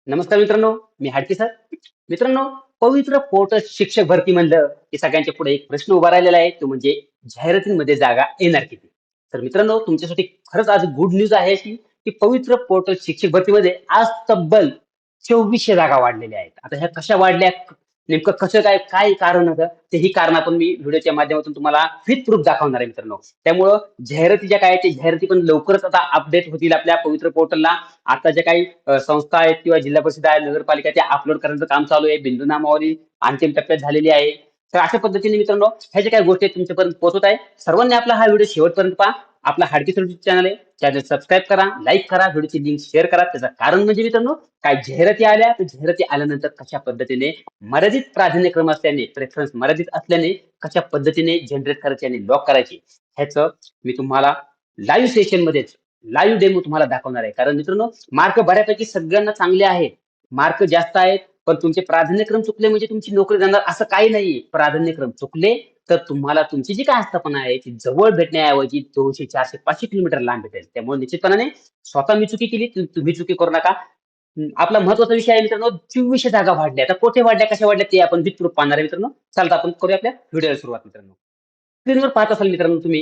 नमस्कार मित्रांनो, मी हाडके सर. मित्रांनो, पवित्र पोर्टल शिक्षक भरती म्हणलं की सगळ्यांच्या पुढे एक प्रश्न उभा राहिलेला आहे, तो म्हणजे जाहिरातींमध्ये जागा येणार किती? तर मित्रांनो, तुमच्यासाठी खरंच आज गुड न्यूज आहे अशी, की पवित्र पोर्टल शिक्षक भरतीमध्ये आज तब्बल 2400 जागा वाढलेल्या आहेत. आता ह्या कशा वाढल्या? नेमकं कसं काय? काय कारण होतं? ते ही कारण आपण मी व्हिडिओच्या माध्यमातून तुम्हाला विथ प्रूफ दाखवणार आहे मित्रांनो. त्यामुळं जाहिराती ज्या काय आहेत, त्या जाहिराती पण लवकरच आता अपडेट होतील आपल्या पवित्र पोर्टलला. आता ज्या काही संस्था आहेत किंवा जिल्हा परिषद आहे, नगरपालिका त्या अपलोड करण्याचं काम चालू आहे. बिंदू नामावली अंतिम टप्प्यात झालेली आहे. तर अशा पद्धतीने मित्रांनो, ह्या ज्या काही गोष्टी आहेत तुमच्यापर्यंत पोहोचत आहे. सर्वांनी आपला हा व्हिडिओ शेवटपर्यंत पहा. आपला हाडकी सर चॅनल आहे. चॅनल सबस्क्राईब करा, लाईक करा, व्हिडिओची लिंक शेअर करा. त्याचं कारण म्हणजे मित्रांनो, काय जाहिराती आल्या, तर जाहिराती आल्यानंतर कशा पद्धतीने मर्यादित प्राधान्यक्रम असल्याने, प्रेफरन्स मर्यादित असल्याने कशा पद्धतीने जनरेट करायची आणि लॉक करायची, ह्याचं मी तुम्हाला लाईव्ह सेशनमध्येच लाईव्ह डेमो तुम्हाला दाखवणार आहे. कारण मित्रांनो, मार्क बऱ्यापैकी सगळ्यांना चांगले आहेत. मार्क जास्त आहेत, पण तुमचे प्राधान्यक्रम चुकले म्हणजे तुमची नोकरी जाणार असं काही नाहीये. प्राधान्यक्रम चुकले तर तुम्हाला तुमची जी काय आस्थापना आहे ती जवळ भेटण्याऐवजी 200, 400, 500 किलोमीटर लांब भेटेल. त्यामुळे निश्चितपणाने स्वतः मी चुकी केली, तुम्ही चुकी करू नका. आपला महत्वाचा विषय आहे मित्रांनो, 2400 जागा वाढल्या. आता कुठे वाढल्या, कशा वाढल्या ते आपण विस्तृत पाहणार आहे मित्रांनो. चला आपण करूया आपल्या व्हिडिओला सुरुवात मित्रांनो. स्क्रीनवर पाहत असाल मित्रांनो तुम्ही,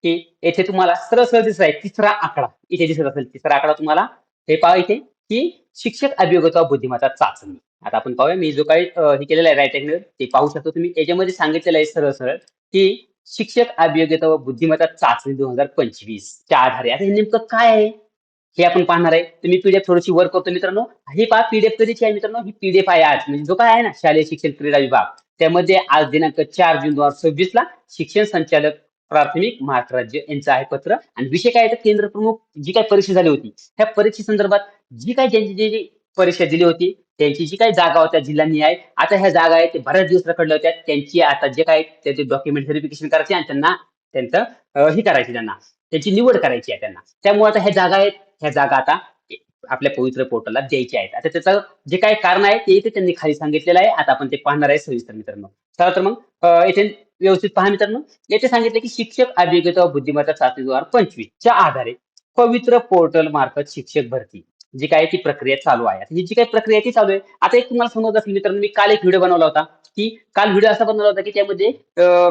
की येथे तुम्हाला सरळ सरळ दिसत आहे तिसरा आकडा. इथे दिसत असेल तिसरा आकडा तुम्हाला. हे पहा इथे, की शिक्षक अभियोगिता बुद्धिमत्ता चाचणी. आता आपण पाहूया, मी जो काही हे केलेलं आहे राईट अँगल ते पाहू शकतो तुम्ही. याच्यामध्ये सांगितलेलं आहे सरळ सरळ, की शिक्षक अभियोगिता व बुद्धिमत्ता चाचणी 2025 च्या आधारे. आता हे नेमकं काय आहे? हे आपण पाहणार आहे. तर मी पीडीएफ थोडीशी वर करतो मित्रांनो. ही पहा पीडीएफ कधीची आहे मित्रांनो? ही पीडीएफ आहे आज. म्हणजे जो काय आहे ना शालेय शिक्षण क्रीडा विभाग, त्यामध्ये आज दिनांक 4 जून 2026 ला शिक्षण संचालक प्राथमिक महाराष्ट्र राज्य यांचं आहे पत्र. आणि विषय काय आहे तर केंद्र प्रमुख जी काही परीक्षा झाली होती, त्या परीक्षेसंदर्भात जी काही ज्यांची जी जी परीक्षा दिली होती, त्यांची जी काही जागा होत्या जिल्ह्यांनी आहे. आता ह्या जागा आहेत ते बऱ्याच दिवस रखडल्या होत्या. त्यांची आता जे काही त्याचे डॉक्युमेंट व्हेरिफिकेशन करायचे आणि त्यांना त्यांचं ही करायची त्यांना. त्यांची निवड करायची आहे त्यांना. त्यामुळे आता ह्या जागा आहेत, ह्या जागा आता आपल्या पवित्र पोर्टलला द्यायच्या आहेत. आता त्याचं जे काही कारण आहे ते इथे त्यांनी खाली सांगितलेलं आहे. आता आपण ते पाहणार आहे सविस्तर मित्रांनो. चला तर मग इथे व्यवस्थित पहा मित्रांनो. येथे सांगितलं की शिक्षक अभियोगिता व बुद्धिमत्ता चाचणी 2025 च्या आधारे पवित्र पोर्टल मार्फत शिक्षक भरती जी काय ती प्रक्रिया चालू आहे. आता ही जी काही प्रक्रिया आहे ती चालू आहे. आता एक तुम्हाला समजत असेल मित्रांनो, मी काल एक व्हिडिओ बनवला होता, की काल व्हिडिओ असा बनवला होता की त्यामध्ये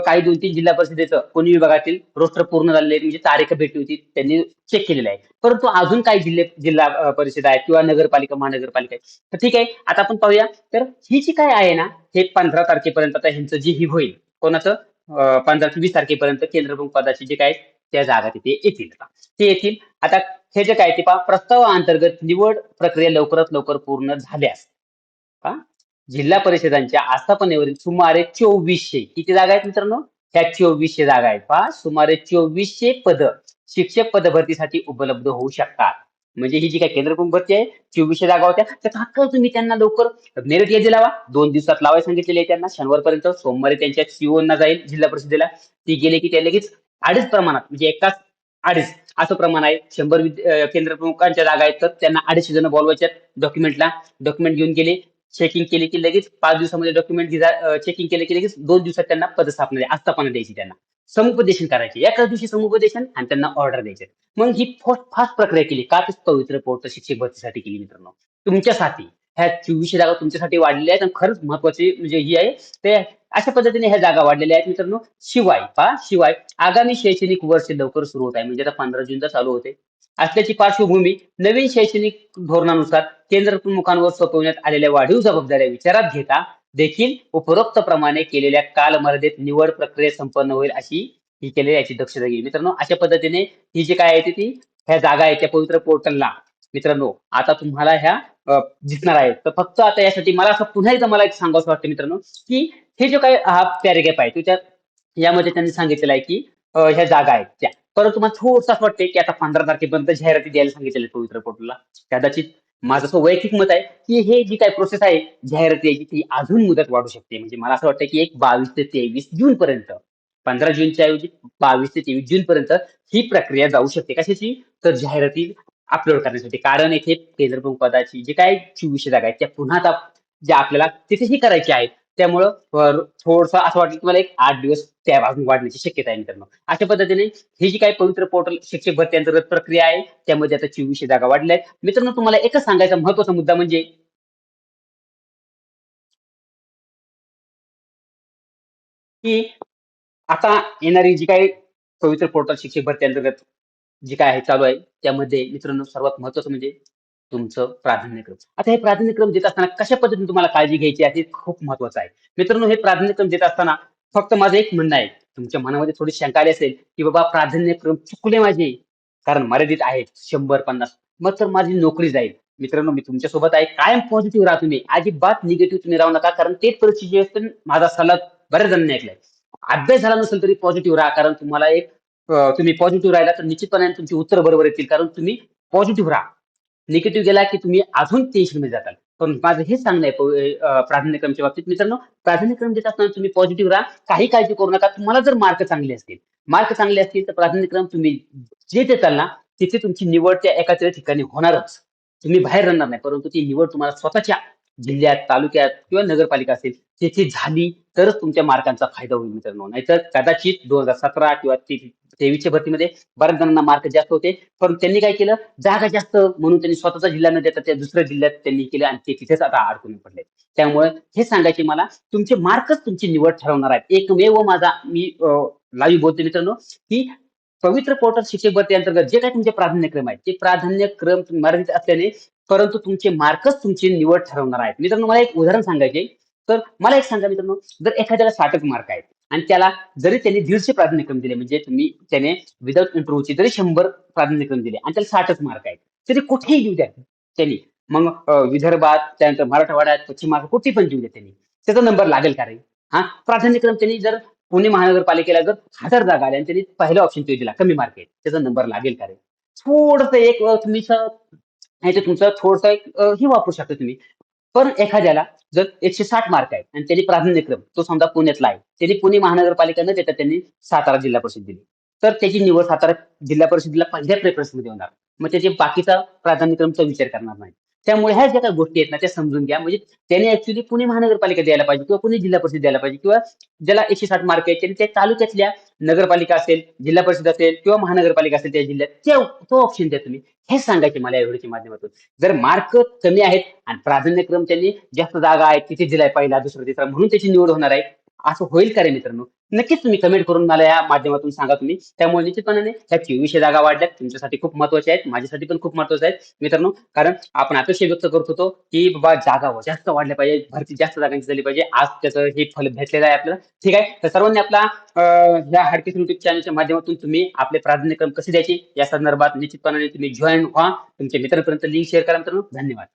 काही 2-3 जिल्हा परिषदेचं कोणी विभागातील रोस्टर पूर्ण झालेले आहे, म्हणजे तारीख भेटली होती त्यांनी चेक केलेलं आहे. परंतु अजून काही जिल्हा परिषद आहेत किंवा नगरपालिका, महानगरपालिका आहे. तर ठीक आहे, आता आपण पाहूया. तर ही जी काय आहे ना, हे 15 तारखेपर्यंत आता ह्यांचं जे ही होईल, कोणाचं 15 ते 20 तारखेपर्यंत केंद्र प्रमुख पदाची जे काय त्या जागा तिथे येतील. ते येतील. आता हे जे काय ते पहा, प्रस्तावाअंतर्गत निवड प्रक्रिया लवकरात लवकर पूर्ण झाल्यास हा जिल्हा परिषदांच्या आस्थापनेवरील सुमारे 2400 किती जागा आहेत मित्रांनो? ह्या 2400 जागा आहेत. पहा, सुमारे 2400 पद शिक्षक पद भरतीसाठी उपलब्ध होऊ शकतात. म्हणजे ही जी काही केंद्र प्रमुख भरती आहे, 2400 जागा होत्या. तर तात्काळ तुम्ही त्यांना लवकर मेरिट यादी लावा. 2 दिवसात लावायला सांगितलेले आहे त्यांना. शनिवारपर्यंत, सोमवारी त्यांच्या सीओना जाईल जिल्हा परिषदेला. ती गेले की त्या लगेच 2.5 प्रमाणात, म्हणजे एकाच 2.5 असं प्रमाण आहे. 100 केंद्र प्रमुखांच्या जागा आहेत, तर त्यांना 250 जण बोलवायच्यात डॉक्युमेंटला. डॉक्युमेंट घेऊन गेले, चेकिंग केली की लगेच 5 दिवसामध्ये डॉक्युमेंट चेकिंग केले की लगेच 2 दिवसात त्यांना पदस्थापना आस्थापना द्यायची त्यांना. समुपदेशन करायचे. एकाच दिवशी समुपदेशन आणि त्यांना ऑर्डर द्यायचे. मग ही फास्ट प्रक्रिया केली. का तर पवित्र पोर्टल शिक्षक भरतीसाठी केली मित्रांनो. तुमच्यासाठी. ह्या 2400 जागा तुमच्यासाठी वाढलेल्या आहेत आणि खरंच महत्वाची म्हणजे ही आहे. ते अशा पद्धतीने ह्या जागा वाढलेल्या आहेत मित्रांनो. शिवाय आगामी शैक्षणिक वर्ष लवकर सुरू होत आहे. म्हणजे आता 15 जूनला चालू होते. असल्याची पार्श्वभूमी नवीन शैक्षणिक धोरणानुसार केंद्र प्रमुखांवर सोपवण्यात आलेल्या वाढीव जबाबदाऱ्या विचारात घेता देखील उपरोक्त प्रमाणे केलेल्या कालमर्यादेत निवड प्रक्रिया संपन्न होईल अशी ही केलेली याची दक्षता घ्यावी. मित्रांनो, अशा पद्धतीने ही जी काय आहे ती ह्या जागा आहेत त्या पवित्र पोर्टलला मित्रांनो आता तुम्हाला ह्या दिसणार आहेत. तर फक्त आता यासाठी मला असं पुन्हा एकदा मला एक सांगावंसं वाटतं मित्रांनो, की हे जो काही हा पॅरेग्राफ आहे त्याच्यात यामध्ये त्यांनी सांगितलेलं आहे, की ह्या जागा आहेत त्या. परंतु मला थोडंसं असं वाटतंय, की आता 15 तारखेपर्यंत जाहिराती द्यायला सांगितलेल्या आहेत पवित्र पोर्टलला. कदाचित माझं असं वैयक्तिक मत आहे, की हे जी काही प्रोसेस आहे जाहिराती द्यायची ती अजून मुदत वाढू शकते. म्हणजे मला असं वाटतं, की एक 22 ते 23 जूनपर्यंत, 15 जूनच्या ऐवजी 22 ते 23 जूनपर्यंत ही प्रक्रिया जाऊ शकते. कशाची? तर जाहिराती अपलोड करण्यासाठी. कारण येथे केंद्र प्रमुख पदाची जी काही 2400 जागा आहेत, त्या पुन्हा आता ज्या आपल्याला तिथेही करायच्या आहेत. त्यामुळं थोडंसं असं वाटलं, की मला एक 8 दिवस त्या अजून वाढण्याची शक्यता आहे मित्रांनो. अशा पद्धतीने ही जी काही पवित्र पोर्टल शिक्षक भरती अंतर्गत प्रक्रिया आहे, त्यामध्ये आता 2400 जागा वाढल्या आहेत. मित्रांनो, तुम्हाला एकच सांगायचा महत्त्वाचा मुद्दा म्हणजे की आता येणारी जी काही पवित्र पोर्टल शिक्षक भरती अंतर्गत जे काय आहे चालू आहे, त्यामध्ये मित्रांनो सर्वात महत्त्वाचं म्हणजे तुमचं प्राधान्यक्रम. आता हे प्राधान्यक्रम देत असताना कशा पद्धतीने तुम्हाला काळजी घ्यायची आहे, हे खूप महत्त्वाचं आहे. मित्रांनो, हे प्राधान्यक्रम देत असताना फक्त माझं एक म्हणणं आहे, तुमच्या मनामध्ये थोडी शंका आली असेल, की बाबा प्राधान्यक्रम चुकले माझे, कारण मर्यादित आहेत 100-50, मग तर माझी नोकरी जाईल. मित्रांनो, मी तुमच्यासोबत आहे. कायम पॉझिटिव्ह राहा तुम्ही. अजिबात निगेटिव्ह तुम्ही राहू नका, कारण तेच परिस्थिती जी असते, माझा सल्ला बऱ्याच जणांनी ऐकलाय. अभ्यास झाला नसेल तरी पॉझिटिव्ह राहा, कारण तुम्हाला एक तुम्ही पॉझिटिव्ह राहिला तर निश्चितपणे तुमची उत्तर बरोबर येतील, कारण तुम्ही पॉझिटिव्ह राहा. निगेटिव्ह गेला की तुम्ही अजून टेन्शनमध्ये जाताल. पण माझं हेच सांगणं आहे प्राधान्यक्रमच्या बाबतीत मित्रांनो, प्राधान्यक्रम देत असताना तुम्ही पॉझिटिव्ह राहा. काही काळजी करू नका. तुम्हाला जर मार्क चांगले असतील तर प्राधान्यक्रम तुम्ही जे देताल ना, तिथे तुमची निवड त्या एकाच ठिकाणी होणारच. तुम्ही बाहेर राहणार नाही. परंतु ती निवड तुम्हाला स्वतःच्या जिल्ह्यात, तालुक्यात किंवा नगरपालिका असेल, तिथे झाली तरच तुमच्या मार्कांचा फायदा होईल मित्रांनो. नाहीतर कदाचित 2017 किंवा 23च्या भरतीमध्ये बऱ्याच जणांना मार्क जास्त होते. पण त्यांनी काय केलं, जागा जास्त म्हणून त्यांनी स्वतःचा जिल्हा न देता त्या दुसऱ्या जिल्ह्यात त्यांनी केलं आणि ते तिथेच आता अडकून पडले. त्यामुळे हे सांगायचे मला, तुमचे मार्कच तुमची निवड ठरवणार आहेत. एकमेव माझा मी लाईव्ह बोलतो मित्रांनो, की पवित्र पोर्टल शिक्षक भरती अंतर्गत जे काही तुमचे प्राधान्यक्रम आहेत, ते प्राधान्यक्रम मर्यादित असल्याने परंतु तुमचे मार्कच तुमची निवड ठरवणार आहेत. मित्रांनो, मला एक उदाहरण सांगायचे. तर मला एक सांगा मित्रांनो, जर एखाद्याला 60च मार्क आहेत आणि त्याला जरी त्यांनी 150 प्राधान्यक्रम दिले, म्हणजे त्याने विदाऊट इंटरव्ह्यूचे जरी 100 प्राधान्यक्रम दिले आणि त्याला 60च मार्क आहेत, तरी कुठेही घेऊ द्या त्यांनी. मग विदर्भात, त्यानंतर मराठवाड्यात, पश्चिम महाराष्ट्र कुठेही पण घेऊ द्या त्यांनी. त्याचा नंबर लागेल का रे? हां, प्राधान्यक्रम त्यांनी जर पुणे महानगरपालिकेला जर 1000 जागा आल्या आणि त्यांनी पहिला ऑप्शन तो दिला, कमी मार्क आहेत, त्याचा नंबर लागेल का रे? थोडंसं एक तुम्ही नाहीतर तुमचं थोडंसं एक हे वापरू शकता तुम्ही. पण एखाद्याला जर 160 मार्क आहेत आणि त्यांनी प्राधान्यक्रम तो समजा पुण्यातला आहे. त्यांनी पुणे महानगरपालिका न देता त्यांनी सातारा जिल्हा परिषद दिली. तर त्याची निवड सातारा जिल्हा परिषदेला पहिल्या प्रेफरन्समध्ये होणार. मग त्याचे बाकीचा प्राधान्यक्रमचा विचार करणार नाही. त्यामुळे ह्या ज्या काही गोष्टी आहेत ना, त्या समजून घ्या. म्हणजे त्याने ऍक्च्युअली पुणे महानगरपालिका द्यायला पाहिजे किंवा पुणे जिल्हा परिषद द्यायला पाहिजे किंवा ज्याला 160 मार्क आहेत त्यांनी त्या तालुक्यातल्या नगरपालिका असेल, जिल्हा परिषद असेल किंवा महानगरपालिका असेल त्या जिल्ह्यात तो ऑप्शन द्या तुम्ही. हेच सांगायचे मला या व्हिडिओच्या माध्यमातून. जर मार्क कमी आहेत आणि प्राधान्यक्रम त्यांनी जास्त जागा आहेत तिथे दिलाय पहिला, दुसरा, तिसरा म्हणून त्याची निवड होणार आहे. असं होईल का रे मित्रांनो? नक्कीच तुम्ही कमेंट करून मला या माध्यमातून सांगा तुम्ही. त्यामुळे निश्चितपणाने ह्या 2400 जागा वाढल्यात तुमच्यासाठी खूप महत्त्वाच्या आहेत. माझ्यासाठी पण खूप महत्त्वाच्या आहेत मित्रांनो. कारण आपण अपेक्षा व्यक्त करत होतो, की बाबा जागा जास्त वाढल्या पाहिजे, भरती जास्त जागांची झाली पाहिजे. आज त्याचं हे फल भेटलेलं आहे आपल्याला. ठीक आहे. तर सर्वांनी आपला ह्या हार्दिक युट्यूब चॅनलच्या माध्यमातून तुम्ही आपले प्राधान्यक्रम कसे द्यायचे या संदर्भात निश्चितपणाने तुम्ही जॉईन व्हा. तुमच्या मित्रांपर्यंत लिंक शेअर करा मित्रांनो. धन्यवाद.